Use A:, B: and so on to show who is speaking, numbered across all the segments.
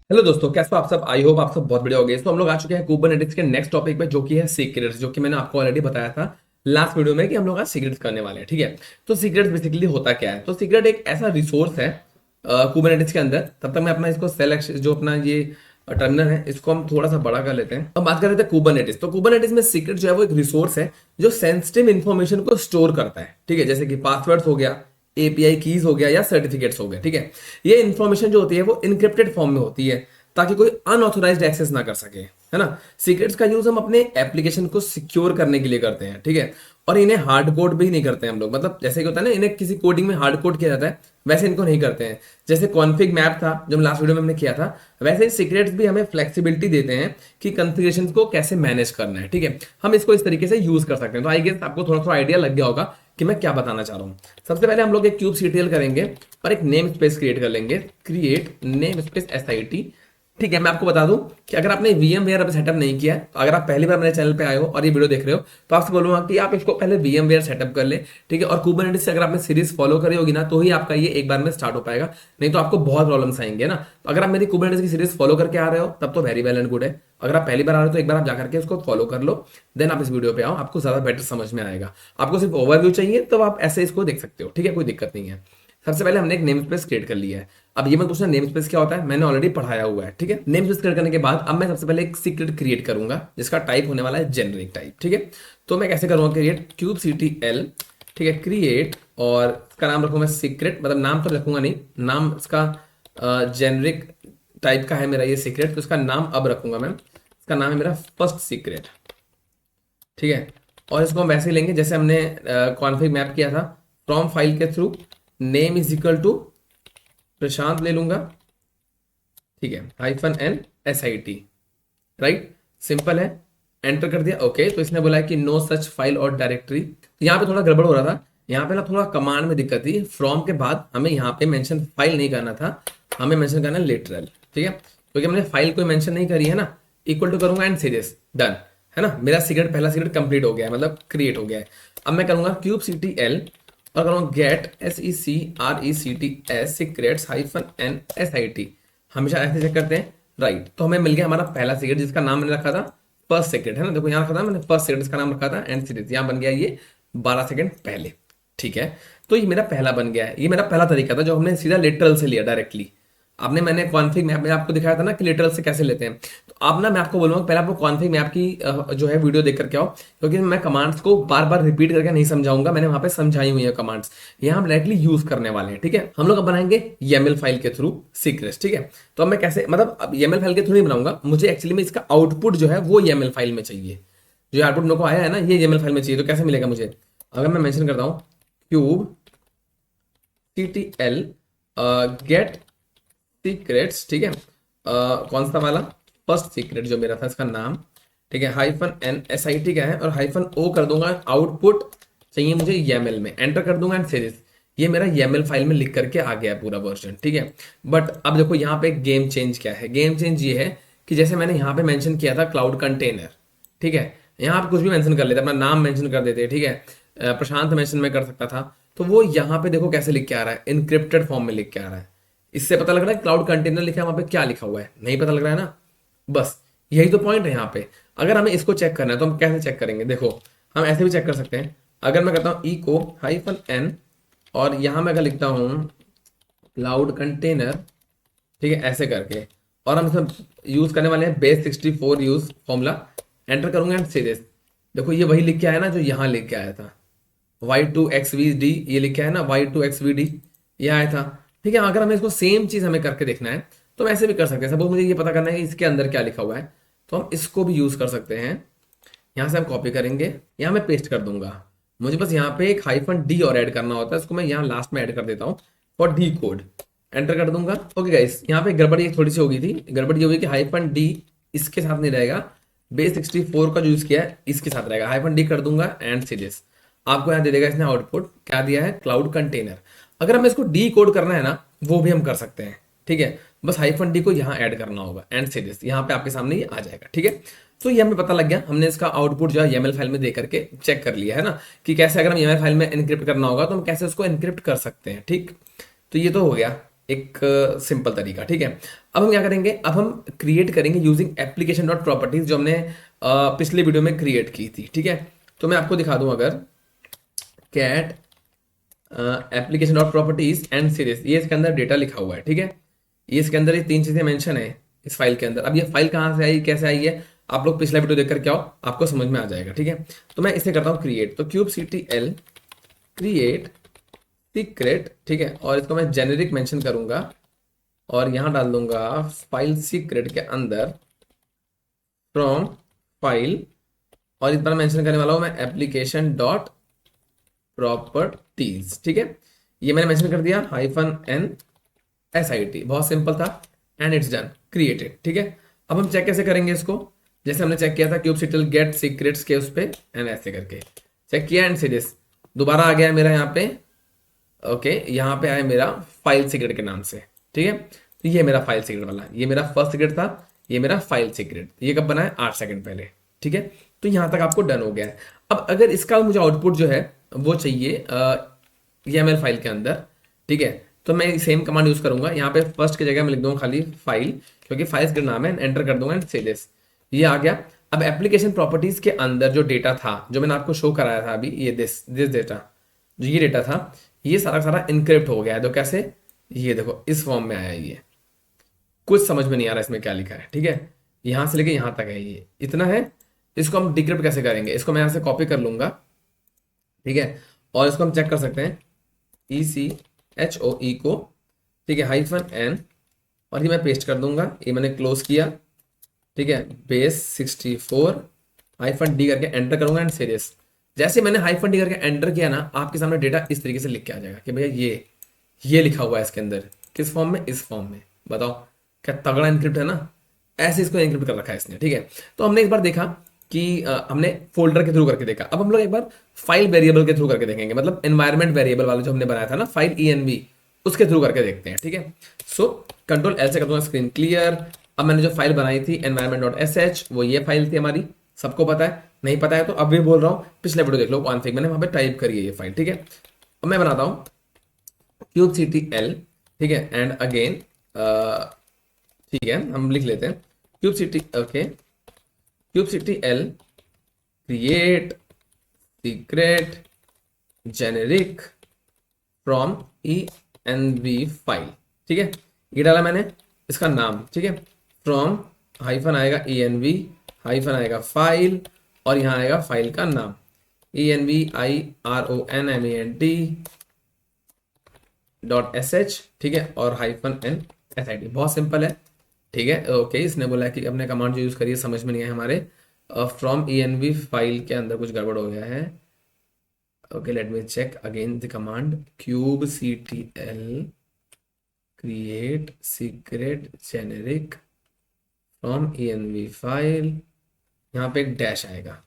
A: Hello दोस्तों, कैसे हो आप सब। आई होप आप सब बहुत बढ़िया हो गए। तो हम लोग आ चुके हैं कुबरनेटिक्स के नेक्स्ट टॉपिक पे, जो कि है सीक्रेट्स, जो कि मैंने आपको ऑलरेडी बताया था लास्ट वीडियो में कि हम लोग आज सीक्रेट्स करने वाले हैं। ठीक है, तो सीक्रेट्स बेसिकली होता क्या है। तो सीक्रेट एक ऐसा रिसोर्स है कुबरनेटिक्स के अंदर। तब तक मैं अपना इसको सेलेक्ट जो अपना ये टर्मिनल है इसको हम थोड़ा सा बड़ा कर लेते हैं। अब बात कर रहे थे कुबरनेटिस। तो कुबरनेटिस में सीक्रेट जो है वो एक रिसोर्स है जो सेंसिटिव इन्फॉर्मेशन को स्टोर करता है। ठीक है, जैसे कि पासवर्ड्स हो गया, एपीआई कीज हो गया या सर्टिफिकेट्स हो गए। ठीक है, ये इन्फॉर्मेशन जो होती है वो इनक्रिप्टेड फॉर्म में होती है ताकि कोई अनऑथोराइज्ड एक्सेस ना कर सके, है ना। सीक्रेट्स का यूज हम अपने एप्लीकेशन को सिक्योर करने के लिए करते हैं। ठीक है, और इन्हें हार्ड कोड भी नहीं करते हैं हम लोग। मतलब जैसे कि होता है ना, इन्हें किसी कोडिंग में हार्ड कोड किया जाता है, वैसे इनको नहीं करते हैं। जैसे कॉन्फिग मैप था जो हम लास्ट वीडियो में हमने किया था, वैसे ही सीक्रेट्स भी हमें फ्लेक्सिबिलिटी देते हैं कि कॉन्फ़िगरेशन को कैसे मैनेज करना है। ठीक है, हम इसको इस तरीके से यूज कर सकते हैं। तो आई गेस आपको थोड़ा थोड़ा आइडिया लग गया होगा कि मैं क्या बताना चाह रहा हूँ। सबसे पहले हम लोग एक क्यूब सीटीएल करेंगे और एक नेम स्पेस क्रिएट कर लेंगे, क्रिएट नेम स्पेस एसआईटी। ठीक है, मैं आपको बता दूं कि अगर आपने VMware अभी सेटअप नहीं किया है, तो अगर आप पहली बार मेरे चैनल पे आए हो और ये वीडियो देख रहे हो, तो आपसे बोलूंगा कि आप इसको पहले VMware सेटअप कर ले। ठीक है, और कुबरनेटिस से अगर आपने सीरीज फॉलो करी होगी ना, तो ही आपका ये एक बार में स्टार्ट हो पाएगा, नहीं तो आपको बहुत प्रॉब्लम्स आएंगे ना। तो अगर आप मेरी कुबरनेटिस की सीरीज फॉलो करके आ रहे हो तब तो वेरी वेल एंड गुड है। अगर आप पहली बार आ रहे हो तो एक बार आप जाकर के उसको फॉलो कर लो, देन आप इस वीडियो पे आओ, आपको ज्यादा बेटर समझ में आएगा। आपको सिर्फ ओवरव्यू चाहिए तो आप ऐसे इसको देख सकते हो। ठीक है, कोई दिक्कत नहीं है। सबसे पहले हमने एक नेम स्पेस क्रिएट कर लिया है। अब ये मत पूछना नेम स्पेस क्या होता है, मैंने ऑलरेडी पढ़ाया हुआ है। ठीक है, नेम स्पेस क्रिएट करने के बाद अब मैं सबसे पहले एक सीक्रेट क्रिएट करूंगा जिसका टाइप होने वाला है जेनरिक टाइप। ठीक है, तो मैं कैसे करूंगा, क्रिएट क्यूब CTL। ठीक है, क्रिएट, और इसका नाम रखूंगा सीक्रेट, मतलब नाम तो रखूंगा नहीं, नाम इसका जेनरिक टाइप का है मेरा ये सीक्रेट, तो इसका नाम अब रखूंगा मैं, इसका नाम है मेरा फर्स्ट सीक्रेट। ठीक है, और इसको हम वैसे ही लेंगे जैसे हमने कॉन्फ़िग मैप किया था, फ्रॉम फाइल के through name is equal to Prashant ले लूंगा। ठीक है, -n SIT, राइट, सिंपल है। एंटर कर दिया, ओके। तो इसने बोला है कि नो सच फाइल और डायरेक्टरी। यहाँ पे थोड़ा गड़बड़ हो रहा था, यहाँ पे ना थोड़ा कमांड में दिक्कत थी। फ्रॉम के बाद हमें यहाँ पे मेंशन फाइल नहीं करना था, हमें मेंशन करना है लिटरल। ठीक है, क्योंकि हमने फाइल कोई मेंशन नहीं करी है ना। इक्वल टू करूंगा एंड सीरीज, डन, है ना। मेरा सीक्रेट, पहला सीक्रेट कंप्लीट हो गया है, मतलब क्रिएट हो गया है। अब मैं करूंगा क्यूब CTL और करूंगा get SECRECTS secrets -n SIT। हमेशा ऐसे चेक करते हैं, राइट। तो हमें मिल गया हमारा पहला सीक्रेट जिसका नाम मैंने रखा था फर्स्ट सीक्रेट, है ना। देखो यहाँ रखा था मैंने फर्स्ट सीक्रेट, इसका नाम रखा था एंड सीरीज, यहाँ बन गया ये 12 सेकंड पहले। ठीक है, तो ये मेरा पहला बन गया है। ये मेरा पहला तरीका था जो हमने सीधा लिटरल से लिया डायरेक्टली। आपने, मैंने कॉन्फिग मैप में आपको दिखाया था ना कि लिटरल से कैसे लेते हैं। तो अब ना मैं आपको बोलूंगा पहले आपको कॉन्फिग मैप की जो है वीडियो देख करके आओ, क्योंकि मैं कमांड्स को बार बार रिपीट करके नहीं समझाऊंगा, मैंने वहां पे समझाई हुई है कमांड्स, यहाँ हम डायरेक्टली यूज करने वाले हैं। ठीक है, हम लोग अब बनाएंगे YAML फाइल के थ्रू सीक्रेट्स। ठीक है, तो अब मैं कैसे, मतलब अब YAML फाइल के थ्रू नहीं बनाऊंगा, मुझे एक्चुअली में इसका आउटपुट जो है वो YAML फाइल में चाहिए। जो आउटपुट मेरे को आया है ना, ये YAML फाइल में चाहिए। तो कैसे मिलेगा मुझे, अगर मैं मेंशन करता हूँ क्यूब CTL गेट सीक्रेट्स। ठीक है, कौन सा वाला, फर्स्ट सीक्रेट जो मेरा था इसका नाम। ठीक है, -n SIT क्या है, और -o कर दूंगा। आउटपुट चाहिए मुझे YAML में, एंटर कर दूंगा एंड सीरीज। ये मेरा YAML फाइल में लिख करके आ गया पूरा वर्जन। ठीक है, बट अब देखो यहाँ पे गेम चेंज क्या है। गेम चेंज ये है कि जैसे मैंने यहाँ पे मेंशन किया था क्लाउड कंटेनर। ठीक है, यहाँ पे कुछ भी मेंशन कर लेते, अपना नाम मेंशन कर देते। ठीक है, प्रशांत मेंशन में कर सकता था, तो वो यहाँ पे देखो कैसे लिख के आ रहा है, इनक्रिप्टेड फॉर्म में लिख के आ रहा है। इससे पता लग रहा है क्लाउड कंटेनर लिखा है, वहां पे क्या लिखा हुआ है नहीं पता लग रहा है ना। बस यही तो पॉइंट है यहाँ पे। अगर हमें इसको चेक करना है तो हम कैसे चेक करेंगे, देखो हम ऐसे भी चेक कर सकते हैं। अगर मैं कहता हूँ इको -n और यहाँ मैं अगर लिखता हूँ क्लाउड कंटेनर, ठीक है, ऐसे करके, और हम इसमें यूज करने वाले हैं base 64 यूज फॉर्मूला, एंटर करूंगा एंड सीरीज। देखो ये वही लिख के आया ना जो यहाँ लिख के आया था, Y2XVD, ये लिखा है ना Y2XVD, ये आया था। ठीक है, अगर हमें इसको सेम चीज हमें करके देखना है तो हम ऐसे भी कर सकते हैं। सपोज मुझे ये पता करना है कि इसके अंदर क्या लिखा हुआ है, तो हम इसको भी यूज कर सकते हैं। यहाँ से हम कॉपी करेंगे, यहाँ मैं पेस्ट कर दूंगा। मुझे बस यहाँ पे एक -D और ऐड करना होता है, इसको मैं यहाँ लास्ट में ऐड कर देता हूँ फॉर डी कोड, एंटर कर दूंगा। ओके गाइस, यहाँ पे गड़बड़ी एक थोड़ी सी हो गई थी। गड़बड़ी ये हुई कि -D इसके साथ नहीं रहेगा, base 64 का जो यूज किया है इसके साथ रहेगा। -D कर दूंगा एंड सीरीज, आपको यहाँ दे देगा इसने आउटपुट क्या दिया है, क्लाउड कंटेनर। अगर हमें इसको डी कोड करना है ना, वो भी हम कर सकते हैं। ठीक है, बस -D को यहाँ ऐड करना होगा एंड सीरीज, यहाँ पे आपके सामने ये आ जाएगा। ठीक है, तो ये हमें पता लग गया, हमने इसका आउटपुट जो है YAML फाइल में दे करके चेक कर लिया है ना, कि कैसे अगर हम YAML फाइल में एनक्रिप्ट करना होगा तो हम कैसे उसको एनक्रिप्ट कर सकते हैं। ठीक, तो ये तो हो गया। एक सिंपल तरीका, ठीक है। अब हम क्या करेंगे, अब हम क्रिएट करेंगे यूजिंग एप्लीकेशन डॉट प्रॉपर्टीज, जो हमने पिछले वीडियो में क्रिएट की थी, ठीक है। तो मैं आपको दिखा दूं, अगर cat application dot properties and series, ये इसके अंदर डेटा लिखा हुआ है, ठीक है। ये इसके अंदर ये 3 चीजें मेंशन है इस फाइल के अंदर। अब ये फाइल कहाँ से आई, कैसे आई है, आप लोग पिछला वीडियो देख करके आओ, आपको समझ में आ जाएगा, ठीक है। तो मैं इसे करता हूँ क्रिएट, तो kubectl क्रिएट सीक्रेट, ठीक है, और इसको मैं जेनेरिक मेंशन करूंगा और यहां डाल दूंगा फाइल सीक्रेट के अंदर फ्रॉम फाइल, और इस बार मेंशन करने वाला हूं मैं एप्लीकेशन डॉट प्रॉपर्टीज, ठीक है। ये मैंने मेंशन कर दिया -n बहुत सिंपल था, एंड इट्स डन क्रिएटेड, ठीक है। अब हम चेक कैसे करेंगे इसको, जैसे हमने चेक किया था kubectl गेट सीक्रेट्स के उस पे, एंड ऐसे करके चेक किया, एंड सीरीज दोबारा आ गया मेरा यहाँ पे, ओके। यहाँ पे आया मेरा फाइल सीक्रेट के नाम से, ठीक है। तो ये मेरा फाइल सीक्रेट वाला, ये मेरा फर्स्ट सीक्रेट था, ये मेरा फाइल सीक्रेट, ये कब बना है 8 सेकंड पहले, ठीक है। तो यहाँ तक आपको डन हो गया है। अब अगर इसका मुझे आउटपुट जो है वो चाहिए YAML फाइल के अंदर, ठीक है, तो मैं सेम कमांड यूज करूंगा। यहाँ पे फर्स्ट की जगह मैं लिख दूंगा खाली फाइल, क्योंकि फाइल्स का नाम है, एंटर कर दूंगा एंड से दिस, ये आ गया। अब एप्लीकेशन प्रॉपर्टीज के अंदर जो डेटा था, जो मैंने आपको शो कराया था अभी, ये दिस डेटा, जो ये डेटा था, ये सारा सारा इनक्रिप्ट हो गया है। तो कैसे, ये देखो इस फॉर्म में आया, ये कुछ समझ में नहीं आ रहा इसमें क्या लिखा है, ठीक है। यहां से लेके यहां तक है, ये इतना है। इसको हम डिक्रिप्ट कैसे करेंगे, इसको मैं यहां से कॉपी कर लूंगा, ठीक है, और इसको हम चेक कर सकते हैं ECHOE को, ठीक है, -n, और ये मैं पेस्ट कर दूंगा, ये मैंने क्लोज किया, ठीक है, बेस 64 -d करके एंटर करूंगा एंड सीरीज। जैसे मैंने -d करके एंटर किया ना, आपके सामने डेटा इस तरीके से लिख के आ जाएगा कि भैया ये लिखा हुआ है इसके अंदर, किस फॉर्म में, इस फॉर्म में। बताओ क्या तगड़ा इनक्रिप्ट है ना, ऐसे इसको इनक्रिप्ट कर रखा है इसने, ठीक है। तो हमने एक बार देखा कि हमने फोल्डर के थ्रू करके देखा, अब हम लोग एक बार फाइल वेरिएबल के थ्रू करके देखेंगे, मतलब एनवायरमेंट वेरिएबल वाला जो हमने बनाया था ना, फाइल env, उसके थ्रू करके देखते हैं, ठीक है। सो Ctrl L से कर दूंगा स्क्रीन क्लियर। अब मैंने जो फाइल बनाई थी environment.sh, वो ये फाइल थी हमारी, सबको पता है, नहीं पता है तो अब भी बोल रहा हूँ, पिछले वीडियो देख लो, कॉन्फिग मैंने वहां पे टाइप करी है ये फाइल, ठीक है। अब मैं बनाता हूँ kubectl, ठीक है, एंड अगेन, ठीक है, हम लिख लेते हैं kubectl create secret generic from env file, ठीक है। ये डाला मैंने, इसका नाम, ठीक है, फ्रॉम हाइफन आएगा env, हाइफन आएगा फाइल, और यहाँ आएगा फाइल का नाम environment.sh, ठीक है, और -n sid, बहुत सिंपल है, ठीक है, ओके। इसने बोला कि अपने कमांड जो यूज करिए, समझ में नहीं आया हमारे, फ्रॉम env फाइल के अंदर कुछ गड़बड़ हो गया है, okay. Let me check again the command kubectl create secret generic from env file, यहाँ पे एक डैश आएगा,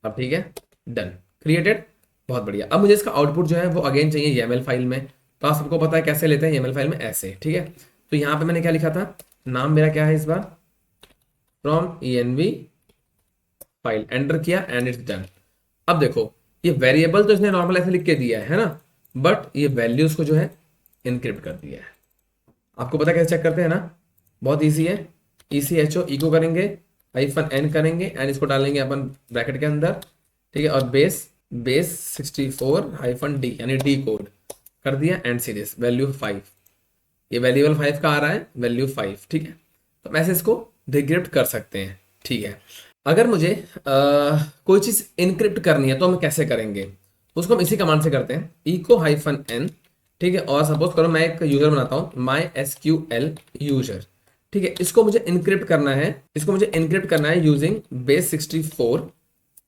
A: अब ठीक है, डन क्रिएटेड, बहुत बढ़िया। अब मुझे इसका आउटपुट जो है वो अगेन चाहिए YAML फाइल में, तो आप सबको पता है कैसे लेते हैं YAML फाइल में, ऐसे, ठीक है। तो यहाँ पे मैंने क्या लिखा था, नाम मेरा क्या है इस बार, फ्रॉम env फाइल, एंटर किया एंड इट्स डन। अब देखो, ये वेरिएबल तो इसने नॉर्मल ऐसे लिख के दिया है ना, बट ये वैल्यूज को जो है इनक्रिप्ट कर दिया है। आपको पता कैसे चेक करते हैं ना, बहुत ईजी है, ECHO को करेंगे, -n करेंगे, एंड इसको डालेंगे अपन ब्रैकेट के अंदर, ठीक है, और बेस 64 -d यानी डी कोड कर दिया, एंड सीरीज वैल्यू 5, ये वेरिएबल 5 का आ रहा है, वैल्यू 5, ठीक है। तो ऐसे इसको डिक्रिप्ट कर सकते हैं, ठीक है। अगर मुझे कोई चीज इनक्रिप्ट करनी है तो हम कैसे करेंगे, उसको हम इसी कमांड से करते हैं, echo -n, ठीक है, और सपोज करो मैं एक यूजर बनाता हूँ MySQL यूजर, ठीक है, इसको मुझे इनक्रिप्ट करना है, यूजिंग बेस 64,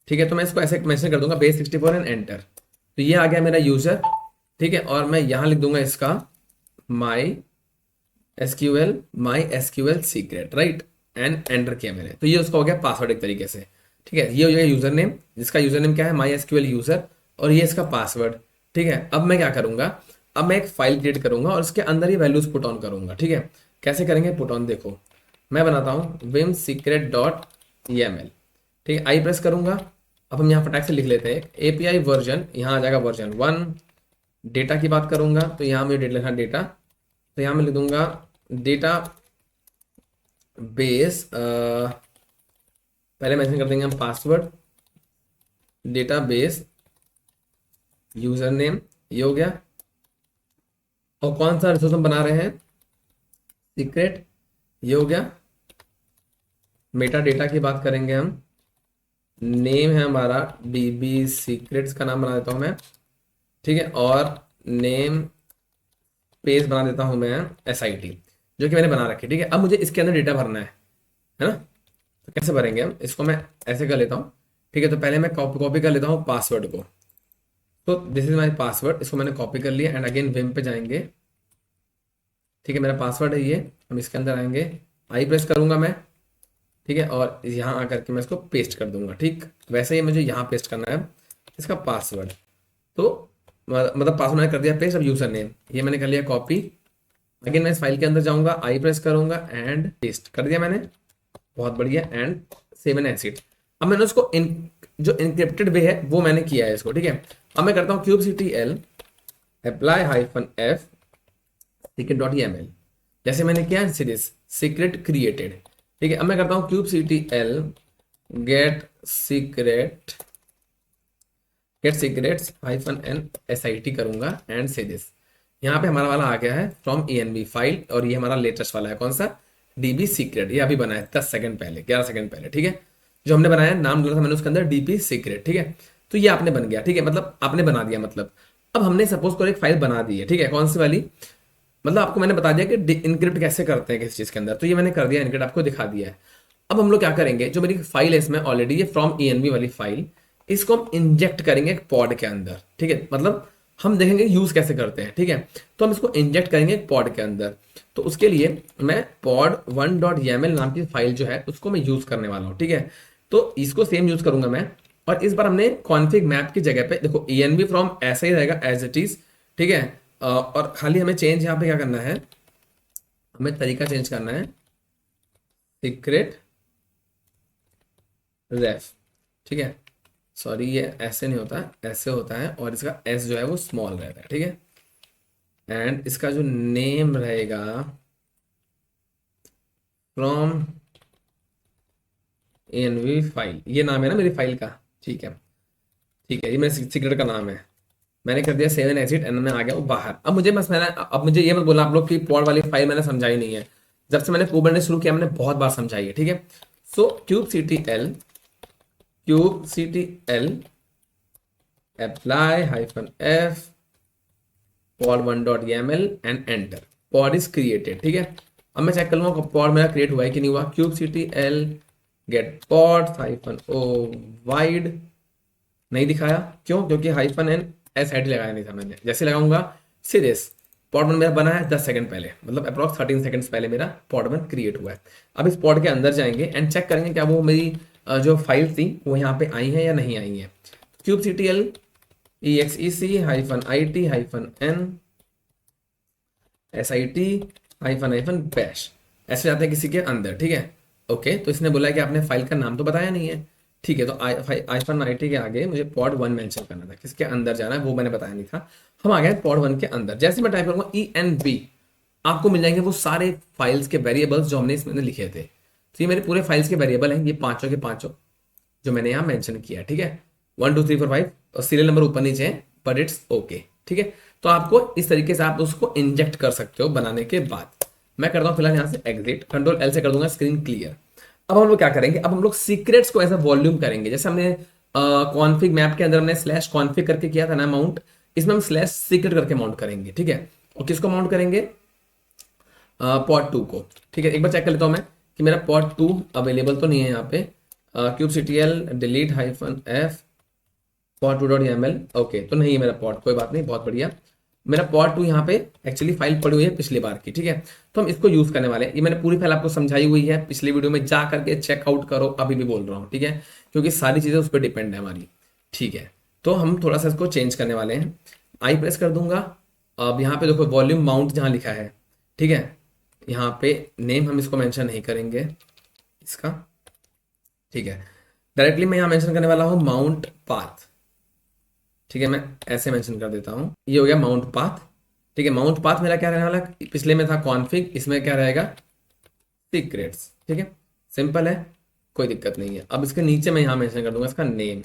A: ठीक है। तो मैं इसको ऐसे मेंशन कर दूंगा बेस 64 एंड एंटर, तो ये आ गया मेरा यूजर, ठीक है, और मैं यहां लिख दूंगा इसका MySQL secret, right, and enter किया मैंने, तो ये उसका हो गया पासवर्ड एक तरीके से, ठीक है। ये हो जाएगा यूजर नेम, जिसका यूजर नेम क्या है, MySQL यूजर, और ये इसका पासवर्ड, ठीक है। अब मैं क्या करूंगा, अब मैं एक फाइल क्रिएट करूंगा और उसके अंदर ये वैल्यूज पुट ऑन करूंगा, ठीक है। कैसे करेंगे पुट ऑन, देखो मैं बनाता हूँ vim secret.yml, ठीक है, आई प्रेस करूंगा। अब हम यहाँ फटाक से लिख लेते हैं API वर्जन, यहाँ आ जाएगा वर्जन 1, डेटा की बात करूंगा तो यहाँ मुझे डेटा लिखना, डेटा तो यहाँ मैं लिख दूंगा डेटा बेस, पहले मेंशन कर देंगे हम password, data base, user name, ये हो गया। और कौन सा रिसोर्स हम बना रहे हैं, सीक्रेट, ये हो गया। मेटा डेटा की बात करेंगे हम, नेम है हमारा डीबी सीक्रेट्स का नाम बना देता हूं मैं, ठीक है। और नेम पेज बना देता हूं मैं SIT, जो कि मैंने बना रखी, ठीक है। अब मुझे इसके अंदर डेटा भरना है ना। तो कैसे भरेंगे हम इसको, मैं ऐसे कर लेता हूँ, ठीक है। तो पहले मैं कॉपी कर लेता हूँ पासवर्ड को। तो दिस इज माई पासवर्ड, इसको मैंने कॉपी कर लिया एंड अगेन विम पे जाएंगे, ठीक है। मेरा पासवर्ड है ये, हम इसके अंदर आएंगे, आई प्रेस करूंगा मैं, ठीक है। और यहाँ आकर के मैं इसको पेस्ट कर दूंगा, ठीक। वैसे ही मुझे यहाँ पेस्ट करना है इसका पासवर्ड। तो मतलब पासवर्ड मैंने कर दिया पेस्ट। अब यूजर नेम ये मैंने कर लिया कॉपी, अगेन मैं इस फाइल के अंदर जाऊंगा, आई प्रेस करूंगा एंड पेस्ट कर दिया मैंने, बहुत बढ़िया। And save and exit. अब मैंने उसको जो इनक्रिप्टेड वे है वो मैंने किया है इसको, ठीक है। अब मैं करता हूँ kubectl apply -f secret.yml, जैसे मैंने किया सीरीज सीक्रेट क्रिएटेड, ठीक है। अब मैं करता हूँ kubectl get secrets -n sit करूंगा एंड से दिस। यहाँ पे हमारा वाला आ गया है फ्रॉम env फाइल, और ये हमारा लेटेस्ट वाला है कौन सा, db सीक्रेट। ये अभी बना है 10 सेकंड पहले, 11 सेकंड पहले, ठीक है। जो हमने बनाया नाम डाला था मैंने उसके अंदर db सीक्रेट, ठीक है। तो ये आपने बन गया, ठीक है, मतलब आपने बना दिया। मतलब अब हमने सपोज करो एक फाइल बना दी है, ठीक है। कौन सी वाली, मतलब आपको मैंने बता दिया कि इनक्रिप्ट कैसे करते हैं किसी चीज के अंदर, तो ये मैंने कर दिया, इनक्रिप्ट आपको दिखा दिया है। अब हम लोग क्या करेंगे, जो मेरी फाइल है इसमें ऑलरेडी ये फ्रॉम env वाली फाइल, इसको हम इंजेक्ट करेंगे एक पॉड के अंदर, ठीक है। मतलब हम देखेंगे यूज कैसे करते हैं, ठीक है। तो हम इसको इंजेक्ट करेंगे एक पॉड के अंदर। तो उसके लिए मैं pod1.yml नाम की फाइल जो है उसको मैं यूज करने वाला हूँ, ठीक है। तो इसको सेम यूज करूंगा मैं, और इस बार हमने कॉन्फिग मैप की जगह पे देखो env फ्रॉम ऐसा ही रहेगा एज इट इज, ठीक है। और खाली हमें चेंज यहाँ पे क्या करना है, हमें तरीका चेंज करना है, सीक्रेट रेफ, ठीक है। सॉरी ये ऐसे नहीं होता, ऐसे होता है, और इसका एस जो है वो स्मॉल रहता है, ठीक है। एंड इसका जो नेम रहेगा फ्रॉम env फाइल, ये नाम है ना मेरी फाइल का, ठीक है। ठीक है, ये मेरे सीक्रेट का नाम है। मैंने कर दिया सेव एंड एग्जिट एंड मैं आ गया वो बाहर। अब मुझे बस मैंने, अब मुझे ये मत बोला आप लोग कि पॉड वाली फाइल मैंने समझाई नहीं है। जब से मैंने कुबरनेटिस शुरू किया मैंने बहुत बार समझाई है, ठीक है। सो kubectl apply -f pod1.yml and enter, pod is created, ठीक है। अब मैं चेक कर लूंगा पॉड मेरा क्रिएट हुआ है कि नहीं हुआ। kubectl get pod -o wide नहीं दिखाया, क्यों, क्योंकि -n SIT लगाया नहीं था मैंने। जैसे लगाऊंगा सीरियस, पॉड वन मेरा बना है 10 सेकंड पहले, मतलब अप्रॉक्स 13 सेकंड्स पहले मेरा पॉड वन क्रिएट हुआ है। अब इस पॉड के अंदर जाएंगे एंड चेक करेंगे क्या वो मेरी जो फाइल थी वो यहाँ पे आई है या नहीं आई है। kubectl exec--n sit -bash ऐसे जाते हैं किसी के अंदर, ठीक है। ओके, तो इसने बोला है कि आपने फाइल का नाम तो बताया नहीं है, ठीक है। तो -it के आगे मुझे पॉड वन मेंशन करना था, किसके अंदर जाना है वो मैंने बताया नहीं था। हम आ गए पॉड वन के अंदर। जैसे मैं टाइप करूंगा env, आपको मिल जाएंगे वो सारे फाइल्स के वेरिएबल्स जो हमने इसमें लिखे थे। तो ये मेरे पूरे फाइल्स के वेरिएबल हैं, ये पांचों के पांचों जो मैंने यहाँ मेंशन किया है, ठीक है। 1 2 3 4 5 और सीरियल नंबर ऊपर नीचे है, बट इट्स ओके, ठीक है। तो आपको इस तरीके से आप उसको इंजेक्ट कर सकते हो बनाने के बाद। मैं करता हूँ फिलहाल यहाँ से एग्जिट, Ctrl L से कर दूंगा स्क्रीन क्लियर। अब हम लोग क्या करेंगे, अब हम लोग सीक्रेट्स को ऐसा वॉल्यूम करेंगे जैसे हमने कॉन्फिग मैप के अंदर हमने /config करके किया था ना माउंट, इसमें हम /secret करके माउंट करेंगे, ठीक है। और किसको माउंट करेंगे, पॉड 2 को, ठीक है। एक बार चेक कर लेता हूं मैं कि मेरा पॉड 2 अवेलेबल तो नहीं है यहाँ पे। kubectl delete -f pod2.yml, okay, तो नहीं है मेरा पॉड, कोई बात नहीं, बहुत बढ़िया। मेरा पॉड 2 यहाँ पे एक्चुअली फाइल पड़ी हुई है पिछली बार की, ठीक है। तो हम इसको यूज करने वाले हैं। ये मैंने पूरी फाइल आपको समझाई हुई है पिछली वीडियो में, जा करके चेकआउट करो, अभी भी बोल रहा हूँ, ठीक है, क्योंकि सारी चीजें उस पर डिपेंड है हमारी, ठीक है। तो हम थोड़ा सा इसको चेंज करने वाले हैं, आई प्रेस कर दूंगा। अब यहाँ पे देखो वॉल्यूम माउंट जहाँ लिखा है, ठीक है, यहाँ पे नेम हम इसको मेंशन नहीं करेंगे इसका, ठीक है। डायरेक्टली मैं यहाँ मेंशन करने वाला हूँ माउंट पाथ, ठीक है। मैं ऐसे मेंशन कर देता हूँ, ये हो गया माउंट पाथ, ठीक है। माउंट पाथ मेरा क्या रहने वाला है, पिछले में था कॉन्फिग, इसमें क्या रहेगा सीक्रेट्स। ठीक है, सिंपल है, कोई दिक्कत नहीं है। अब इसके नीचे मैं यहाँ मेंशन कर दूंगा इसका नेम,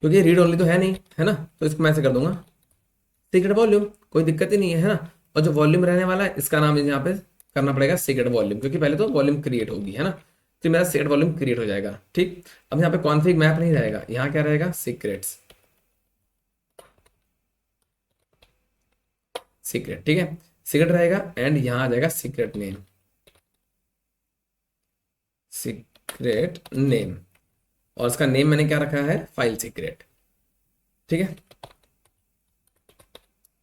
A: क्योंकि रीड ओनली तो है नहीं, है ना, तो इसको मैं ऐसे कर दूंगा सीक्रेट वॉल्यूम, कोई दिक्कत ही नहीं है ना। और जो वॉल्यूम रहने वाला है इसका नाम यहाँ पे करना पड़ेगा सीक्रेट वॉल्यूम, क्योंकि पहले तो वॉल्यूम क्रिएट होगी, है ना, तो मेरा सीक्रेट वॉल्यूम क्रिएट हो जाएगा। ठीक, अब यहाँ पे कॉन्फिग मैप नहीं रहेगा, यहाँ क्या रहेगा सीक्रेट्स, सीक्रेट। ठीक है, सीक्रेट रहेगा एंड यहाँ आ जाएगा सीक्रेट नेम, सीक्रेट नेम, और इसका नेम मैंने क्या रखा है फाइल सीक्रेट। ठीक है,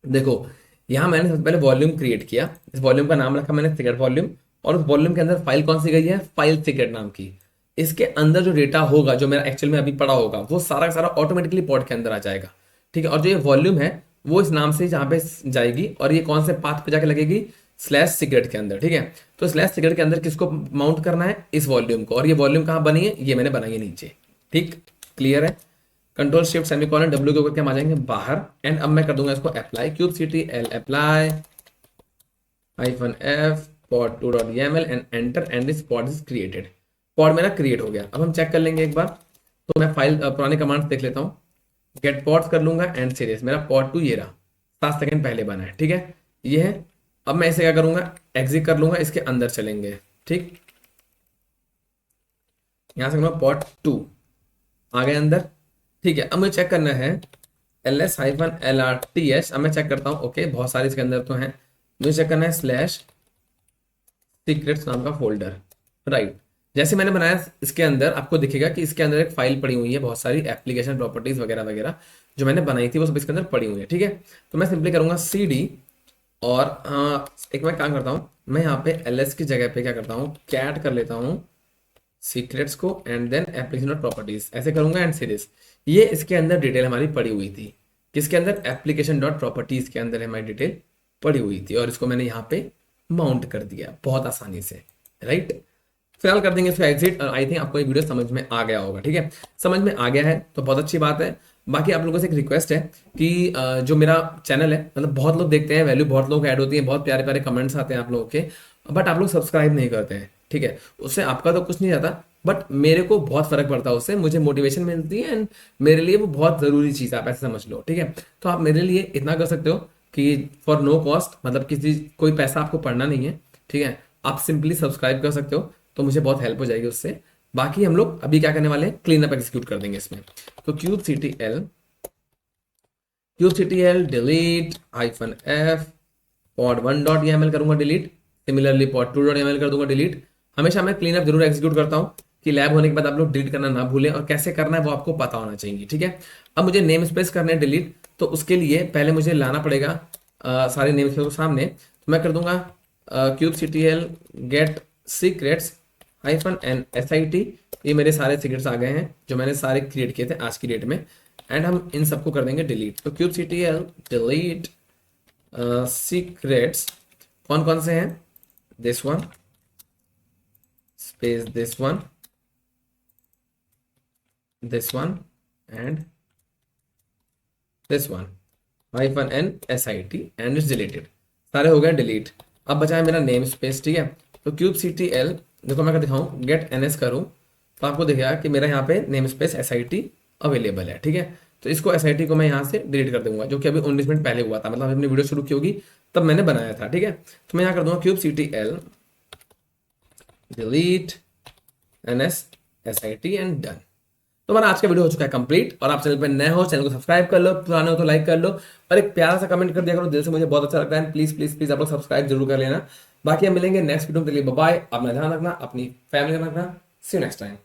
A: देखो यहाँ मैंने सबसे पहले वॉल्यूम क्रिएट किया, इस वॉल्यूम का नाम रखा मैंने सीक्रेट वॉल्यूम, और उस वॉल्यूम के अंदर फाइल कौन सी गई है, फाइल सीक्रेट नाम की। इसके अंदर जो डेटा होगा जो मेरा एक्चुअल में अभी पड़ा होगा वो सारा का सारा ऑटोमेटिकली पॉड के अंदर आ जाएगा। ठीक है, और जो ये वॉल्यूम है वो इस नाम से जहाँ पे जाएगी, और ये कौन से पाथ पे जाके लगेगी, स्लैश सीक्रेट के अंदर। ठीक है, तो स्लैश सीक्रेट के अंदर किसको माउंट करना है, इस वॉल्यूम को, और ये वॉल्यूम कहाँ बनी है, ये मैंने बनाई है नीचे। ठीक, क्लियर है। कंट्रोल शिफ्ट सेमीकोलन डब्ल्यू के ऊपर क्या आ जाएंगे बाहर, एंड अब मैं कर दूंगा इसको apply, cube city L apply -f pod 2.yml and enter, and this pod is created. Pod मेरा क्रिएट हो गया। अब हम चेक कर लेंगे एक बार, तो मैं फाइल पुराने कमांड्स देख लेता हूँ, गेट पॉड्स कर लूंगा एंड सीरीज, मेरा पॉड 2 ये रहा, 7 सेकंड पहले बना है। ठीक है, ये है। अब मैं इसे क्या करूंगा, एग्जिट कर लूंगा, इसके अंदर चलेंगे। ठीक, यहां से करूंगा पॉड 2 आ गए अंदर। ठीक है, अब मुझे चेक करना है ls-lrts, अब मैं चेक करता हूँ, ओके बहुत सारे इसके अंदर तो हैं, मुझे चेक करना है स्लैश सीक्रेट्स नाम का फोल्डर, राइट। जैसे मैंने बनाया इसके अंदर आपको दिखेगा कि इसके अंदर एक फाइल पड़ी हुई है, बहुत सारी एप्लीकेशन प्रॉपर्टीज वगैरह वगैरह जो मैंने बनाई थी वो सब इसके अंदर पड़ी हुई है। ठीक है, तो मैं सिंपली करूंगा cd, और एक मैं काम करता हूँ, मैं यहाँ पे ls की जगह पे क्या करता हूँ, कैट कर लेता हूँ सीक्रेट्स को, and then application dot properties ऐसे करूंगा, एंड सीरीज। ये इसके अंदर डिटेल हमारी पड़ी हुई थी, किसके अंदर, एप्लीकेशन डॉट प्रॉपर्टीज के अंदर हमारी डिटेल पड़ी हुई थी, और इसको मैंने यहाँ पे माउंट कर दिया बहुत आसानी से, राइट। फिलहाल कर देंगे इसको एग्जिट, और आई थिंक आपको ये वीडियो समझ में आ गया होगा। ठीक है, समझ में आ गया है तो बहुत अच्छी बात है। बाकी आप लोगों से एक रिक्वेस्ट है कि जो मेरा चैनल है, मतलब बहुत लोग देखते हैं, वैल्यू बहुत लोग ऐड होती है, बहुत प्यारे प्यारे कमेंट्स आते हैं आप लोगों के, बट आप लोग सब्सक्राइब नहीं करते हैं। ठीक है, उससे आपका तो कुछ नहीं जाता, बट मेरे को बहुत फर्क पड़ता है, उससे मुझे मोटिवेशन मिलती है, एंड मेरे लिए वो बहुत ज़रूरी चीज़ है, आप ऐसे समझ लो। ठीक है, तो आप मेरे लिए इतना कर सकते हो कि फॉर नो कॉस्ट, मतलब किसी कोई पैसा आपको पड़ना नहीं है। ठीक है, आप सिंपली सब्सक्राइब कर सकते हो, तो मुझे बहुत हेल्प हो जाएगी उससे। बाकी हम लोग अभी क्या करने वाले हैं, क्लीन अप एग्जीक्यूट कर देंगे इसमें। तो क्यूबसीटीएल डिलीट -f pod 1.yml करूंगा डिलीट, सिमिलरली pod 2.yml कर दूंगा डिलीट। हमेशा मैं क्लीन अप जरूर एग्जीक्यूट करता हूँ कि लैब होने के बाद आप लोग डिलीट करना ना भूलें, और कैसे करना है वो आपको पता होना चाहिए। ठीक है, अब मुझे नेम स्पेस करने हैं डिलीट, तो उसके लिए पहले मुझे लाना पड़ेगा सारे नेम स्पेस को सामने, तो मैं कर दूंगा क्यूबसीटीएल गेट सीक्रेट्स -sit, ये मेरे सारे सीक्रेट्स आ गए हैं जो मैंने सारे क्रिएट किए थे आज की डेट में, एंड हम इन सबको कर देंगे डिलीट। तो क्यूबसीटीएल डिलीट सीक्रेट्स कौन कौन से हैं, this one space this one and this one -sit and it's deleted, सारे हो गए डिलीट। अब बचा है मेरा नेम स्पेस। ठीक है, तो क्यूबसीटीएल देखो मैं दिखाऊं, गेट ns करूं तो आपको दिखेगा कि मेरा यहाँ पे नेम स्पेस sit अवेलेबल है। ठीक है, तो इसको sit को मैं यहाँ से डिलीट कर दूंगा, जो कि अभी 19 मिनट पहले हुआ था, मतलब अपनी वीडियो शुरू की होगी तब मैंने बनाया था। ठीक है, तो मैं यहाँ कर दूंगा kubectl delete ns sit and done. तो हमारा आज का वीडियो हो चुका है कंप्लीट, और आप चैनल पर नए हो चैनल को सब्सक्राइब कर लो, पुराने हो तो लाइक कर लो, और एक प्यारा सा कमेंट कर दिया करो, दिल से मुझे बहुत अच्छा लगता है। प्लीज प्लीज प्लीज आप लोग सब्सक्राइब जरूर कर लेना। बाकी हम मिलेंगे नेक्स्ट वीडियो के लिए, बाय। अपना ध्यान रखना, अपनी फैमिली का रखना। सी यू नेक्स्ट टाइम।